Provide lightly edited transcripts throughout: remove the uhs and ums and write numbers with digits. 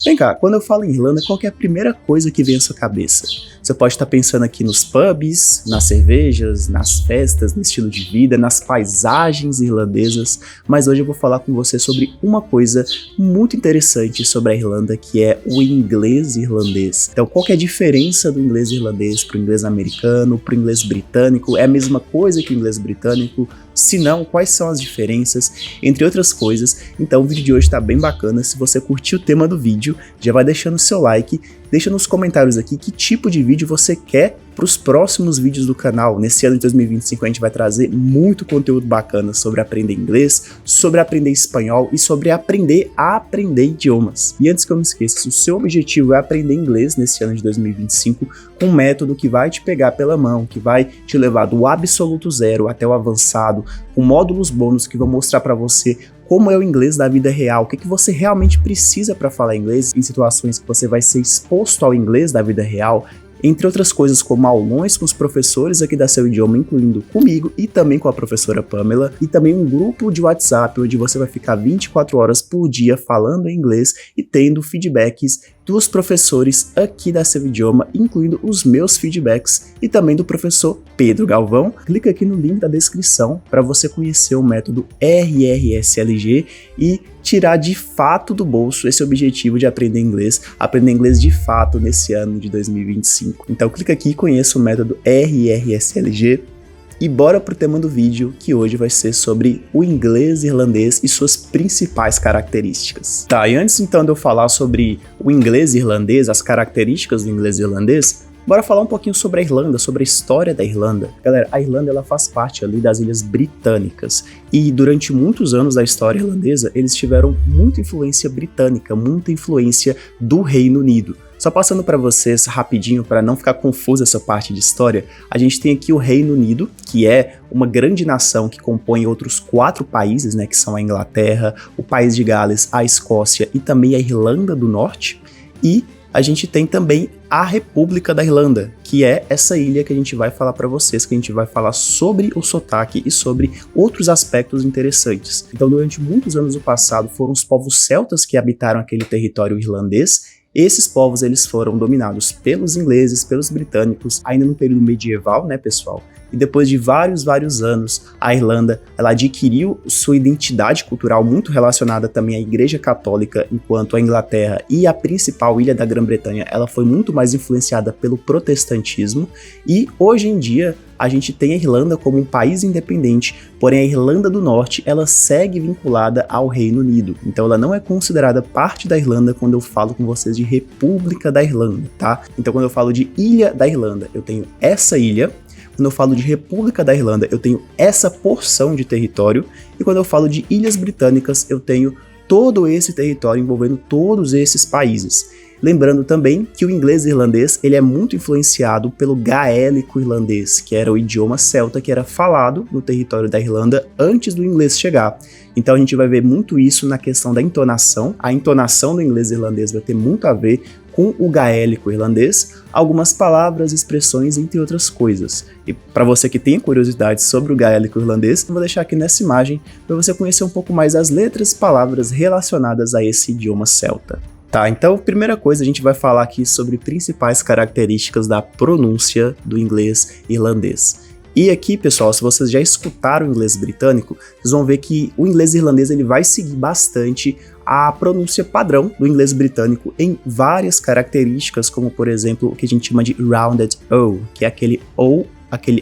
Vem cá, quando eu falo em Irlanda, qual que é a primeira coisa que vem à sua cabeça? Você pode estar pensando aqui nos pubs, nas cervejas, nas festas, no estilo de vida, nas paisagens irlandesas, mas hoje eu vou falar com você sobre uma coisa muito interessante sobre a Irlanda, que é o inglês irlandês. Então, qual que é a diferença do inglês irlandês para o inglês americano, para o inglês britânico? É a mesma coisa que o inglês britânico? Se não, quais são as diferenças, entre outras coisas. Então o vídeo de hoje está bem bacana. Se você curtiu o tema do vídeo, já vai deixando o seu like, deixa nos comentários aqui que tipo de vídeo você quer para os próximos vídeos do canal. Nesse ano de 2025 a gente vai trazer muito conteúdo bacana sobre aprender inglês, sobre aprender espanhol e sobre aprender a aprender idiomas. E antes que eu me esqueça, se o seu objetivo é aprender inglês nesse ano de 2025, com um método que vai te pegar pela mão, que vai te levar do absoluto zero até o avançado, com módulos bônus que vão mostrar para você como é o inglês da vida real, o que você realmente precisa para falar inglês em situações que você vai ser exposto ao inglês da vida real, entre outras coisas como aulões com os professores aqui da Seu Idioma, incluindo comigo e também com a professora Pamela, e também um grupo de WhatsApp onde você vai ficar 24 horas por dia falando em inglês e tendo feedbacks dos professores aqui da Seu Idioma, incluindo os meus feedbacks e também do professor Pedro Galvão. Clica aqui no link da descrição para você conhecer o método RRSLG e tirar de fato do bolso esse objetivo de aprender inglês de fato nesse ano de 2025. Então clica aqui e conheça o método RRSLG. E bora pro tema do vídeo, que hoje vai ser sobre o inglês irlandês e suas principais características. Tá, e antes então de eu falar sobre o inglês irlandês, as características do inglês irlandês, bora falar um pouquinho sobre a Irlanda, sobre a história da Irlanda. Galera, a Irlanda ela faz parte ali das Ilhas Britânicas e durante muitos anos da história irlandesa eles tiveram muita influência britânica, muita influência do Reino Unido. Só passando para vocês rapidinho, para não ficar confusa essa parte de história, a gente tem aqui o Reino Unido, que é uma grande nação que compõe outros 4 países, né, que são a Inglaterra, o País de Gales, a Escócia e também a Irlanda do Norte. E a gente tem também a República da Irlanda, que é essa ilha que a gente vai falar para vocês, que a gente vai falar sobre o sotaque e sobre outros aspectos interessantes. Então, durante muitos anos do passado, foram os povos celtas que habitaram aquele território irlandês. Esses povos eles foram dominados pelos ingleses, pelos britânicos, ainda no período medieval, né, pessoal? E depois de vários anos, a Irlanda ela adquiriu sua identidade cultural muito relacionada também à Igreja Católica, enquanto a Inglaterra e a principal ilha da Grã-Bretanha ela foi muito mais influenciada pelo protestantismo. E hoje em dia a gente tem a Irlanda como um país independente, porém a Irlanda do Norte ela segue vinculada ao Reino Unido. Então ela não é considerada parte da Irlanda quando eu falo com vocês de República da Irlanda, tá? Então quando eu falo de Ilha da Irlanda, eu tenho essa ilha. Quando eu falo de República da Irlanda, eu tenho essa porção de território, e quando eu falo de Ilhas Britânicas, eu tenho todo esse território envolvendo todos esses países. Lembrando também que o inglês irlandês ele é muito influenciado pelo gaélico irlandês, que era o idioma celta que era falado no território da Irlanda antes do inglês chegar. Então a gente vai ver muito isso na questão da entonação. A entonação do inglês irlandês vai ter muito a ver com o gaélico irlandês, algumas palavras, expressões, entre outras coisas. E para você que tem curiosidade sobre o gaélico irlandês, eu vou deixar aqui nessa imagem para você conhecer um pouco mais as letras e palavras relacionadas a esse idioma celta. Tá, então primeira coisa a gente vai falar aqui sobre principais características da pronúncia do inglês irlandês. E aqui, pessoal, se vocês já escutaram o inglês britânico, vocês vão ver que o inglês irlandês ele vai seguir bastante a pronúncia padrão do inglês britânico em várias características, como por exemplo o que a gente chama de rounded O, que é aquele O,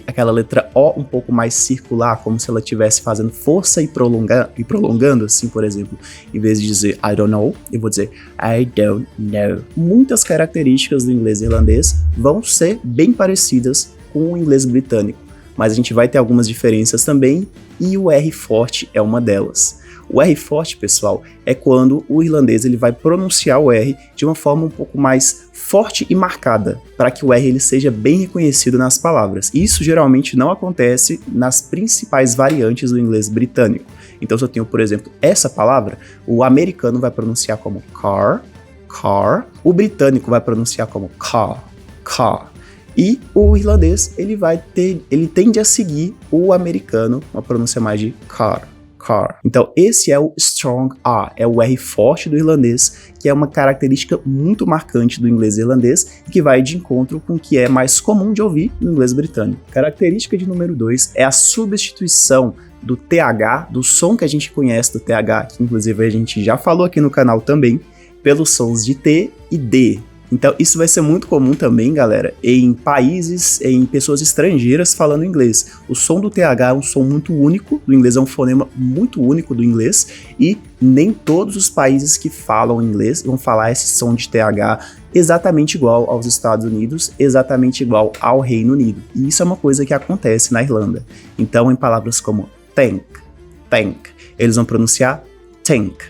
aquela letra O um pouco mais circular, como se ela estivesse fazendo força e prolongando, assim, por exemplo, em vez de dizer I don't know, eu vou dizer I don't know. Muitas características do inglês irlandês vão ser bem parecidas com o inglês britânico, mas a gente vai ter algumas diferenças também, e o R forte é uma delas. O R forte, pessoal, é quando o irlandês ele vai pronunciar o R de uma forma um pouco mais forte e marcada, para que o R ele seja bem reconhecido nas palavras. Isso geralmente não acontece nas principais variantes do inglês britânico. Então, se eu tenho, por exemplo, essa palavra, o americano vai pronunciar como car, car, o britânico vai pronunciar como car, car. E o irlandês ele tende a seguir o americano, uma pronúncia mais de car, car. Então esse é o strong R, é o R forte do irlandês, que é uma característica muito marcante do inglês irlandês e que vai de encontro com o que é mais comum de ouvir no inglês britânico. Característica de número 2 é a substituição do TH, do som que a gente conhece do TH, que inclusive a gente já falou aqui no canal também, pelos sons de T e D. Então isso vai ser muito comum também, galera, em países, em pessoas estrangeiras falando inglês. O som do TH é um som muito único, do inglês é um fonema muito único do inglês, e nem todos os países que falam inglês vão falar esse som de TH exatamente igual aos Estados Unidos, exatamente igual ao Reino Unido. E isso é uma coisa que acontece na Irlanda. Então em palavras como tank, eles vão pronunciar tank.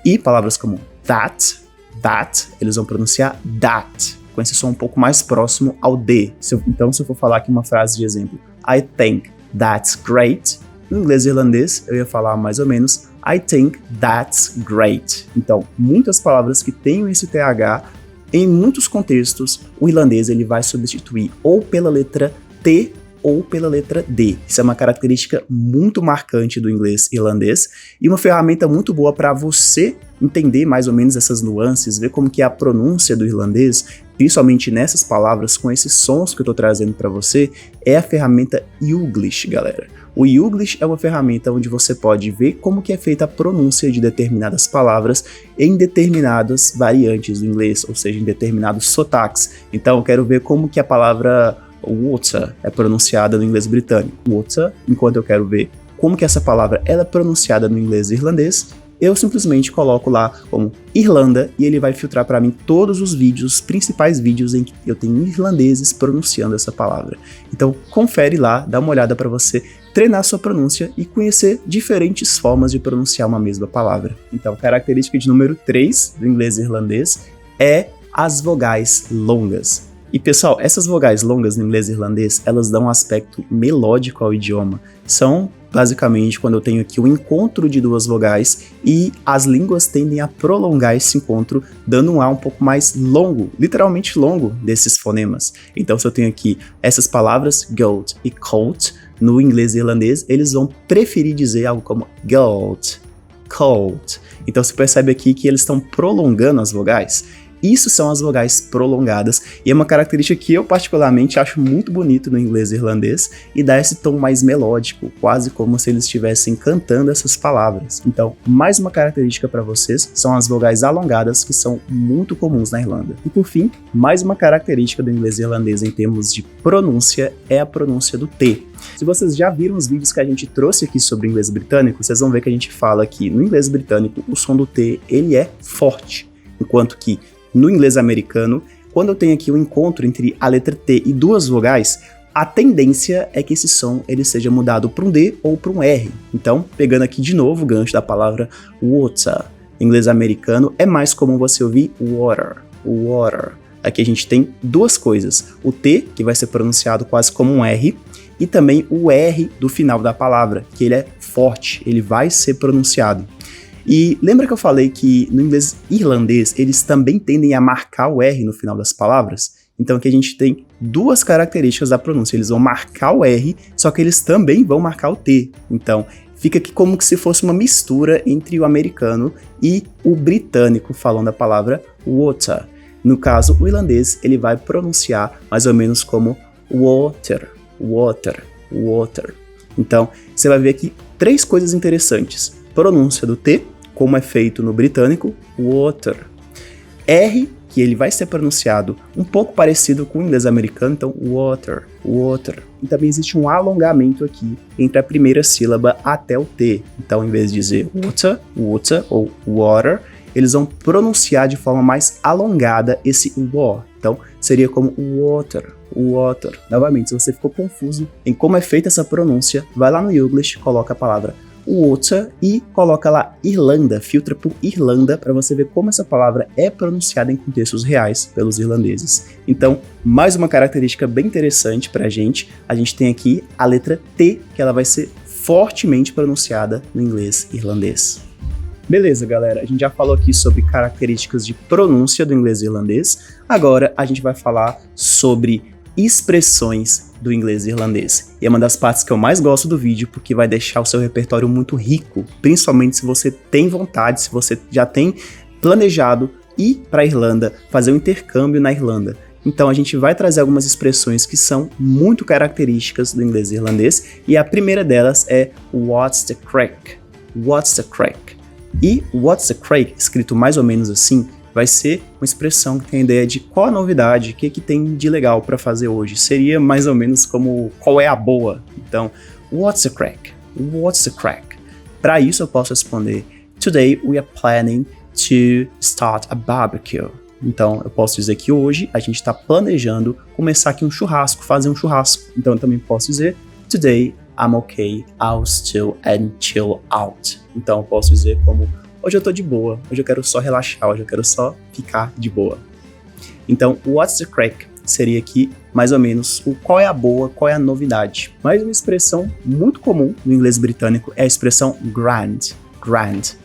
E palavras como that, eles vão pronunciar that, com esse som um pouco mais próximo ao D. Então, se eu for falar aqui uma frase de exemplo, I think that's great, no inglês irlandês eu ia falar mais ou menos I think that's great. Então, muitas palavras que tenham esse TH, em muitos contextos, o irlandês ele vai substituir ou pela letra T ou pela letra D. Isso é uma característica muito marcante do inglês irlandês e uma ferramenta muito boa para você entender mais ou menos essas nuances, ver como que é a pronúncia do irlandês, principalmente nessas palavras, com esses sons que eu estou trazendo para você, é a ferramenta Youglish, galera. O Youglish é uma ferramenta onde você pode ver como que é feita a pronúncia de determinadas palavras em determinadas variantes do inglês, ou seja, em determinados sotaques. Então eu quero ver como que a palavra water é pronunciada no inglês britânico. Water, enquanto eu quero ver como que essa palavra ela é pronunciada no inglês irlandês, eu simplesmente coloco lá como Irlanda e ele vai filtrar para mim todos os vídeos, os principais vídeos em que eu tenho irlandeses pronunciando essa palavra. Então confere lá, dá uma olhada para você treinar sua pronúncia e conhecer diferentes formas de pronunciar uma mesma palavra. Então, característica de número 3 do inglês irlandês é as vogais longas. E pessoal, essas vogais longas no inglês irlandês, elas dão um aspecto melódico ao idioma. São basicamente quando eu tenho aqui o encontro de duas vogais e as línguas tendem a prolongar esse encontro, dando um ar um pouco mais longo, literalmente longo, desses fonemas. Então se eu tenho aqui essas palavras, goat e coat, no inglês irlandês, eles vão preferir dizer algo como goat, coat. Então você percebe aqui que eles estão prolongando as vogais. Isso são as vogais prolongadas e é uma característica que eu particularmente acho muito bonito no inglês irlandês e dá esse tom mais melódico, quase como se eles estivessem cantando essas palavras. Então, mais uma característica para vocês são as vogais alongadas que são muito comuns na Irlanda. E por fim, mais uma característica do inglês irlandês em termos de pronúncia é a pronúncia do T. Se vocês já viram os vídeos que a gente trouxe aqui sobre o inglês britânico, vocês vão ver que a gente fala que no inglês britânico o som do T ele é forte, enquanto que no inglês americano, quando eu tenho aqui um encontro entre a letra T e duas vogais, a tendência é que esse som ele seja mudado para um D ou para um R. Então, pegando aqui de novo o gancho da palavra water, em inglês americano é mais comum você ouvir water. Aqui a gente tem duas coisas, o T, que vai ser pronunciado quase como um R, e também o R do final da palavra, que ele é forte, ele vai ser pronunciado. E lembra que eu falei que no inglês irlandês eles também tendem a marcar o R no final das palavras? Então aqui a gente tem duas características da pronúncia, eles vão marcar o R, só que eles também vão marcar o T. Então fica aqui como se fosse uma mistura entre o americano e o britânico falando a palavra water. No caso, o irlandês ele vai pronunciar mais ou menos como water. Então você vai ver aqui três coisas interessantes. Pronúncia do T, como é feito no britânico, water. R, que ele vai ser pronunciado um pouco parecido com o inglês americano, então water. E também existe um alongamento aqui entre a primeira sílaba até o T. Então, em vez de dizer water ou water, eles vão pronunciar de forma mais alongada esse wa. Então, seria como water. Novamente, se você ficou confuso em como é feita essa pronúncia, vai lá no Youglish, coloca a palavra water e coloca lá Irlanda, filtra por Irlanda para você ver como essa palavra é pronunciada em contextos reais pelos irlandeses. Então, mais uma característica bem interessante para a gente tem aqui a letra T, que ela vai ser fortemente pronunciada no inglês irlandês. Beleza, galera, a gente já falou aqui sobre características de pronúncia do inglês irlandês, agora a gente vai falar sobre expressões do inglês irlandês. E é uma das partes que eu mais gosto do vídeo, porque vai deixar o seu repertório muito rico, principalmente se você tem vontade, se você já tem planejado ir para a Irlanda, fazer um intercâmbio na Irlanda. Então a gente vai trazer algumas expressões que são muito características do inglês irlandês, e a primeira delas é What's the crack? What's the crack? E What's the crack, escrito mais ou menos assim, vai ser uma expressão que tem a ideia de qual a novidade, o que tem de legal para fazer hoje. Seria mais ou menos como qual é a boa. Então, what's the crack? What's the crack? Para isso eu posso responder, Today we are planning to start a barbecue. Então, eu posso dizer que hoje a gente está planejando começar aqui um churrasco, fazer um churrasco. Então, eu também posso dizer, Today I'm okay, I'll still and chill out. Então, eu posso dizer como, hoje eu tô de boa, hoje eu quero só relaxar, hoje eu quero só ficar de boa. Então, what's the crack seria aqui mais ou menos o qual é a boa, qual é a novidade. Mas uma expressão muito comum no inglês britânico é a expressão grand,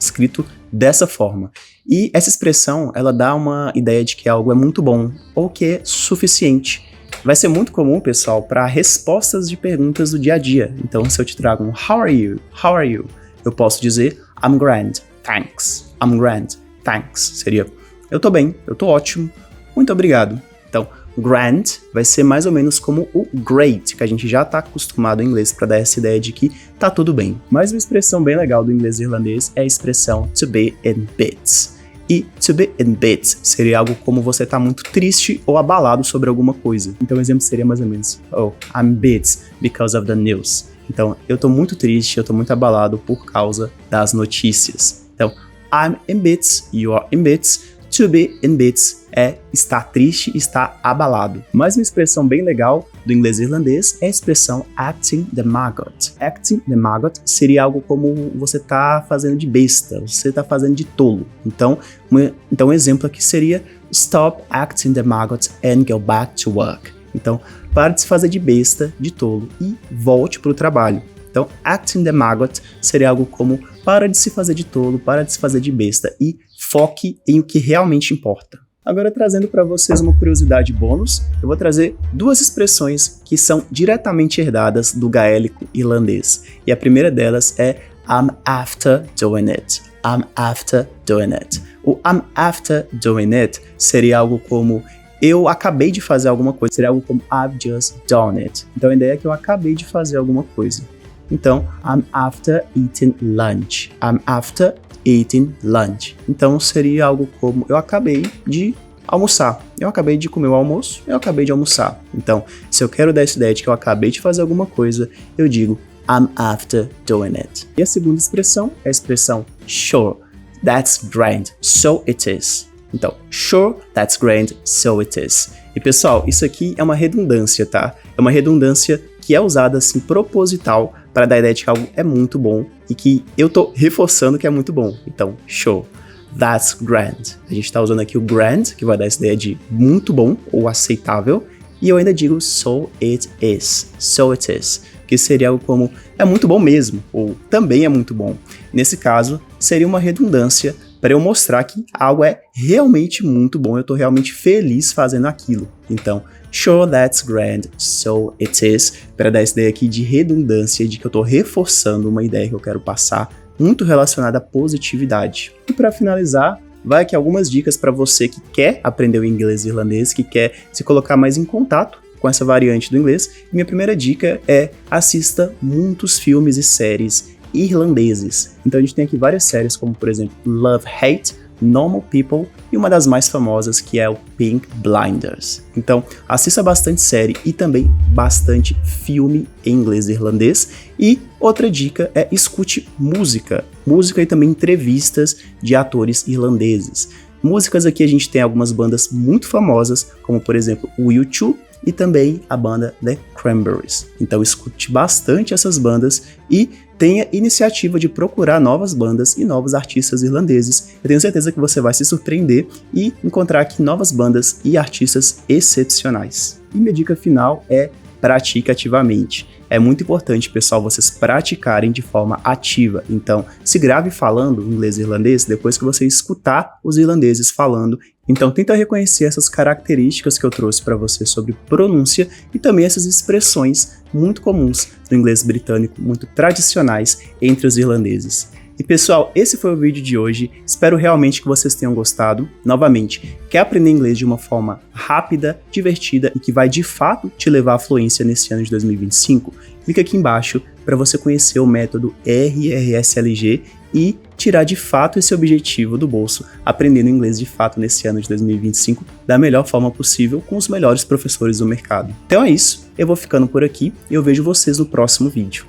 escrito dessa forma. E essa expressão, ela dá uma ideia de que algo é muito bom ou que é suficiente. Vai ser muito comum, pessoal, para respostas de perguntas do dia a dia. Então, se eu te trago um How are you? How are you? Eu posso dizer I'm grand, thanks. I'm grand, thanks. Seria eu tô bem, eu tô ótimo, muito obrigado. Então, grand vai ser mais ou menos como o great, que a gente já está acostumado em inglês para dar essa ideia de que tá tudo bem. Mas uma expressão bem legal do inglês irlandês é a expressão to be in bits. E to be in bits seria algo como você tá muito triste ou abalado sobre alguma coisa. Então o exemplo seria mais ou menos, oh, I'm bits because of the news. Então, eu tô muito triste, eu tô muito abalado por causa das notícias. Então, I'm in bits, you are in bits. To be in bits é estar triste, estar abalado. Mais uma expressão bem legal do inglês irlandês é a expressão acting the maggot. Acting the maggot seria algo como você tá fazendo de besta, você tá fazendo de tolo. Então um exemplo aqui seria Stop acting the maggot and go back to work. Então, pare de se fazer de besta, de tolo e volte para o trabalho. Então, acting the maggot seria algo como para de se fazer de tolo, para de se fazer de besta e foque em o que realmente importa. Agora, trazendo para vocês uma curiosidade bônus, eu vou trazer duas expressões que são diretamente herdadas do gaélico irlandês. E a primeira delas é I'm after doing it. I'm after doing it. O I'm after doing it seria algo como eu acabei de fazer alguma coisa. Seria algo como I've just done it. Então a ideia é que eu acabei de fazer alguma coisa. Então, I'm after eating lunch. I'm after eating lunch. Então seria algo como eu acabei de almoçar. Eu acabei de comer o almoço, eu acabei de almoçar. Então, se eu quero dar essa ideia de que eu acabei de fazer alguma coisa, eu digo I'm after doing it. E a segunda expressão é a expressão sure, that's grand, so it is. Então, sure, that's grand, so it is. E pessoal, isso aqui é uma redundância, tá? É uma redundância que é usada assim proposital para dar a ideia de que algo é muito bom e que eu tô reforçando que é muito bom. Então, sure, that's grand. A gente tá usando aqui o grand, que vai dar essa ideia de muito bom ou aceitável, e eu ainda digo so it is, que seria algo como é muito bom mesmo, ou também é muito bom. Nesse caso, seria uma redundância para eu mostrar que algo é realmente muito bom, eu tô realmente feliz fazendo aquilo. Então, sure, that's grand, so it is, para dar essa ideia aqui de redundância, de que eu tô reforçando uma ideia que eu quero passar, muito relacionada à positividade. E para finalizar, vai aqui algumas dicas para você que quer aprender o inglês irlandês, que quer se colocar mais em contato com essa variante do inglês. E minha primeira dica é assista muitos filmes e séries irlandeses. Então a gente tem aqui várias séries como, por exemplo, Love, Hate, Normal People e uma das mais famosas que é o Peaky Blinders. Então assista bastante série e também bastante filme em inglês e irlandês. E outra dica é escute música e também entrevistas de atores irlandeses. Músicas aqui a gente tem algumas bandas muito famosas, como por exemplo o U2 e também a banda The Cranberries. Então escute bastante essas bandas e tenha iniciativa de procurar novas bandas e novos artistas irlandeses. Eu tenho certeza que você vai se surpreender e encontrar aqui novas bandas e artistas excepcionais. E minha dica final é pratique ativamente. É muito importante, pessoal, vocês praticarem de forma ativa. Então, se grave falando inglês e irlandês depois que você escutar os irlandeses falando. Então, tenta reconhecer essas características que eu trouxe para você sobre pronúncia e também essas expressões muito comuns do inglês britânico, muito tradicionais entre os irlandeses. E pessoal, esse foi o vídeo de hoje, espero realmente que vocês tenham gostado. Novamente, quer aprender inglês de uma forma rápida, divertida e que vai de fato te levar à fluência nesse ano de 2025? Clica aqui embaixo para você conhecer o método RRSLG e tirar de fato esse objetivo do bolso, aprendendo inglês de fato nesse ano de 2025 da melhor forma possível com os melhores professores do mercado. Então é isso, eu vou ficando por aqui e eu vejo vocês no próximo vídeo.